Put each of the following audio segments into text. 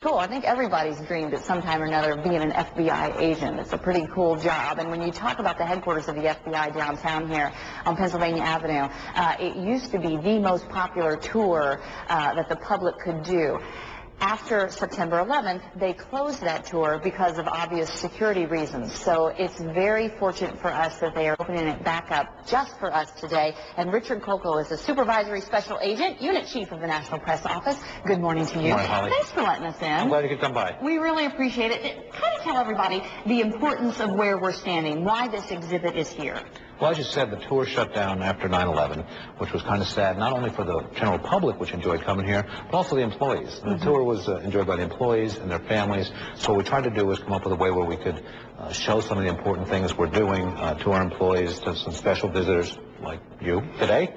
Cool. I think everybody's dreamed at some time or another of being an FBI agent. It's a pretty cool job. And when you talk about the headquarters of the FBI downtown here on Pennsylvania Avenue, it used to be the most popular tour that the public could do. After September 11th, they closed that tour because of obvious security reasons. So it's very fortunate for us that they are opening it back up just for us today. And Richard Kolko is the Supervisory Special Agent, Unit Chief of the National Press Office. Good morning to you. Good morning, Holly. Thanks for letting us in. I'm glad you could come by. We really appreciate it. Kind of tell everybody the importance of where we're standing, why this exhibit is here. Well, as you said, the tour shut down after 9/11, which was kind of sad, not only for the general public, which enjoyed coming here, but also the employees. The tour was enjoyed by the employees and their families. So what we tried to do was come up with a way where we could show some of the important things we're doing to our employees, to some special visitors like you today.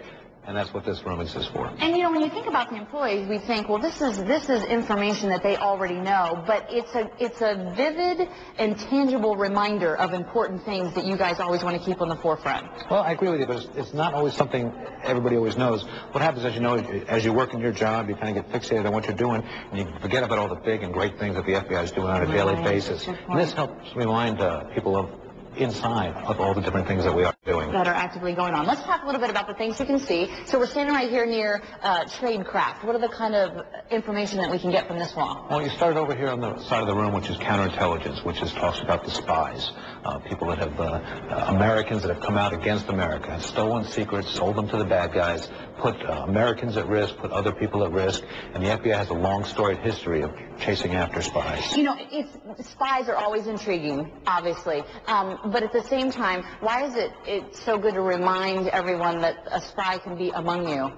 And that's what this room exists for. And, you know, when you think about the employees, we think, well, this is information that they already know, but it's a vivid and tangible reminder of important things that you guys always want to keep on the forefront. Well, I agree with you, but it's not always something everybody always knows. What happens, as you know, as you work in your job, you kind of get fixated on what you're doing, and you forget about all the big and great things that the FBI is doing on a daily basis. And this helps remind people of inside of all the different things that we are doing. That are actively going on. Let's talk a little bit about the things you can see. So we're standing right here near Tradecraft. What are the kind of information that we can get from this wall? Well, you started over here on the side of the room, which is counterintelligence, which talks about the spies, people that have, Americans that have come out against America, have stolen secrets, sold them to the bad guys, put Americans at risk, put other people at risk, and the FBI has a long storied history of chasing after spies. You know, spies are always intriguing, obviously, but at the same time, why is it's so good to remind everyone that a spy can be among you?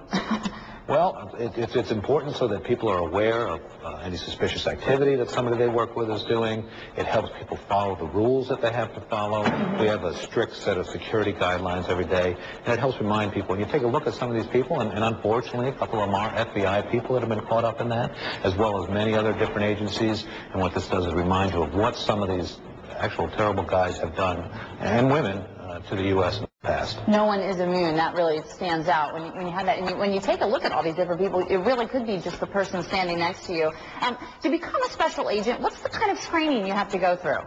Well, it's important so that people are aware of any suspicious activity that somebody they work with is doing. It helps people follow the rules that they have to follow. We have a strict set of security guidelines every day, and it helps remind people. And you take a look at some of these people, and unfortunately, a couple of them are FBI people that have been caught up in that, as well as many other different agencies. And what this does is remind you of what some of these actual terrible guys have done, and women, to the U.S. in the past. No one is immune. That really stands out when you have that. And when you take a look at all these different people, it really could be just the person standing next to you. To become a special agent, what's the kind of training you have to go through?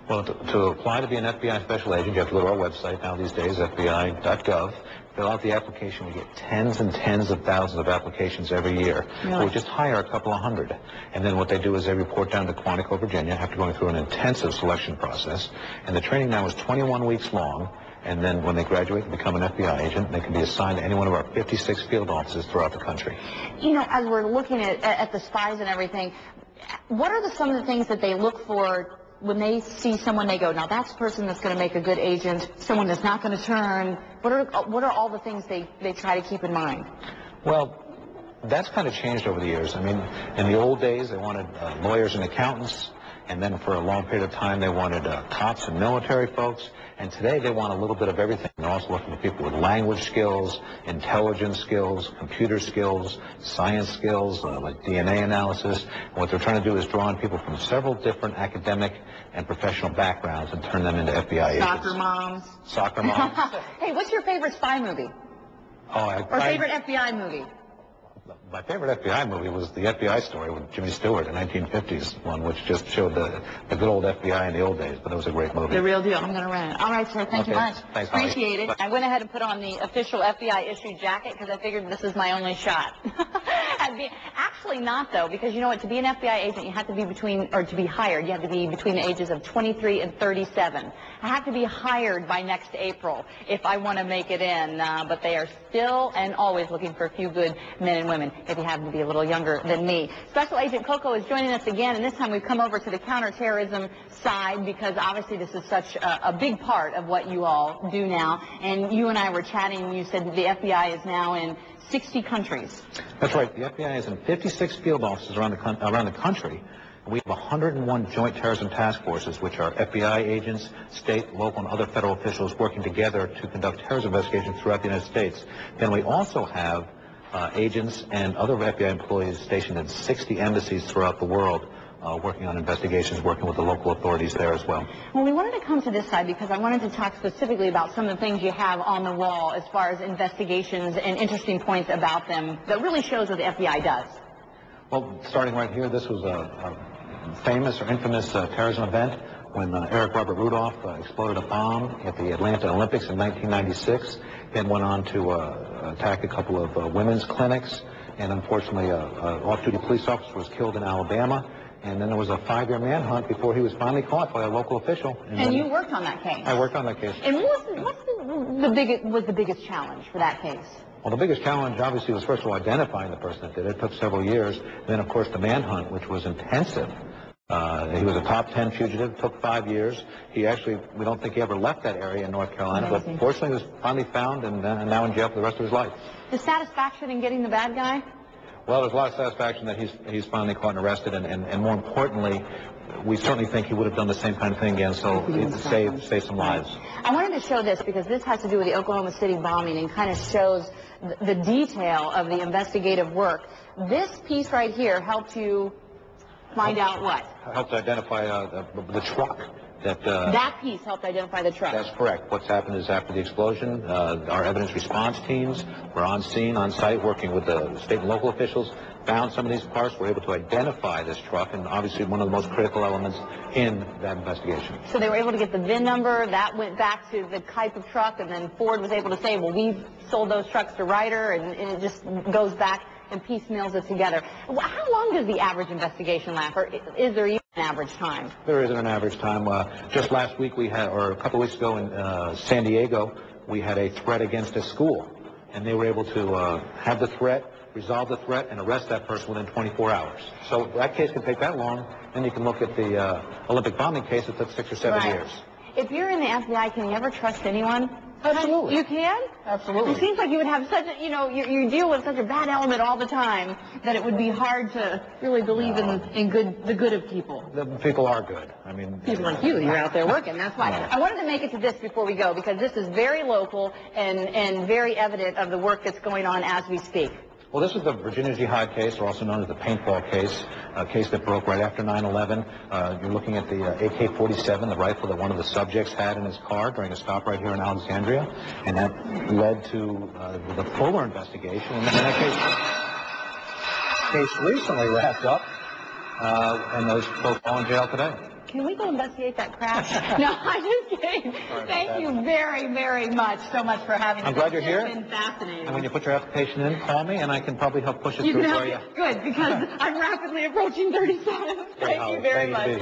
Well, to apply to be an FBI special agent, you have to go to our website now these days, FBI.gov. Fill out the application. We get tens and tens of thousands of applications every year. Really? We just hire a couple of hundred. And then what they do is they report down to Quantico, Virginia, after going through an intensive selection process. And the training now is 21 weeks long. And then when they graduate and become an FBI agent, they can be assigned to any one of our 56 field offices throughout the country. You know, as we're looking at the spies and everything, what are some of the things that they look for when they see someone? They go, now that's the person that's going to make a good agent, someone that's not going to turn. What are all the things they try to keep in mind? Well, that's kind of changed over the years. I mean, in the old days, they wanted lawyers and accountants, and then for a long period of time, they wanted cops and military folks. And today, they want a little bit of everything. They're also looking for people with language skills, intelligence skills, computer skills, science skills, like DNA analysis. And what they're trying to do is draw on people from several different academic and professional backgrounds and turn them into FBI agents. Soccer moms. Soccer moms. Hey, what's your favorite spy movie? Or favorite FBI movie? My favorite FBI movie was the FBI Story with Jimmy Stewart, the 1950s one, which just showed the good old FBI in the old days, but it was a great movie. The real deal. I'm going to rent it. All right, sir. Thank you much. Thanks, appreciate it. I went ahead and put on the official FBI issued jacket because I figured this is my only shot. Actually not, though, because you know what? To be an FBI agent, you have to be to be hired, you have to be between the ages of 23 and 37. I have to be hired by next April if I want to make it in, but they are still and always looking for a few good men and women if you happen to be a little younger than me. Special Agent Kolko is joining us again, and this time we've come over to the counterterrorism side because obviously this is such a big part of what you all do now. And you and I were chatting, and you said that the FBI is now in 60 countries. That's right. The FBI is in 56 field offices around the country. We have 101 joint terrorism task forces, which are FBI agents, state, local, and other federal officials working together to conduct terrorism investigations throughout the United States. Then we also have agents and other FBI employees stationed in 60 embassies throughout the world, working on investigations, working with the local authorities there as well. Well, we wanted to come to this side because I wanted to talk specifically about some of the things you have on the wall as far as investigations and interesting points about them that really shows what the FBI does. Well, starting right here, this was a famous or infamous terrorism event when Eric Robert Rudolph exploded a bomb at the Atlanta Olympics in 1996, then went on to attack a couple of women's clinics, and unfortunately an off-duty police officer was killed in Alabama, and then there was a 5-year manhunt before he was finally caught by a local official. And you worked on that case? I worked on that case. And what's the biggest challenge for that case? Well, the biggest challenge, obviously, was first of all identifying the person that did it. It took several years. Then, of course, the manhunt, which was intensive. He was a top 10 fugitive, took 5 years. He actually, we don't think he ever left that area in North Carolina, Amazing. but fortunately was finally found and now in jail for the rest of his life. The satisfaction in getting the bad guy? Well, there's a lot of satisfaction that he's finally caught and arrested, and more importantly, we certainly think he would have done the same kind of thing again, so it saved some lives. I wanted to show this because this has to do with the Oklahoma City bombing and kind of shows the detail of the investigative work. This piece right here helped you find out what? Helped identify the truck. That piece helped identify the truck. That's correct. What's happened is after the explosion, our evidence response teams were on scene, on site, working with the state and local officials, found some of these parts, were able to identify this truck, and obviously one of the most critical elements in that investigation. So they were able to get the VIN number, that went back to the type of truck, and then Ford was able to say, well, we've sold those trucks to Ryder, and it just goes back and piecemeals it together. How long does the average investigation last, or is there even an average time? There isn't an average time. Just last week we had, or a couple of weeks ago in San Diego, we had a threat against a school, and they were able to have the threat, resolve the threat, and arrest that person within 24 hours. So that case can take that long. Then you can look at the Olympic bombing case that took 6 or 7 years. If you're in the FBI, can you ever trust anyone? Absolutely. You can? Absolutely. It seems like you would have such a, you deal with such a bad element all the time that it would be hard to really believe in the good of people. The people are good. I mean, People like you're out there working. That's why. I wanted to make it to this before we go, because this is very local and very evident of the work that's going on as we speak. Well, this is the Virginia Jihad case, or also known as the paintball case, a case that broke right after 9/11. You're looking at the AK-47, the rifle that one of the subjects had in his car during a stop right here in Alexandria, and that led to the fuller investigation. And then that case recently wrapped up, and those folks are in jail today. Can we go investigate that crash? No, I'm just kidding. Thank you very, very much so much for having me. I'm glad you're here. It's been fascinating. And when you put your application in, call me, and I can probably help push it through for you. Good, because I'm rapidly approaching 37. Thank you very much.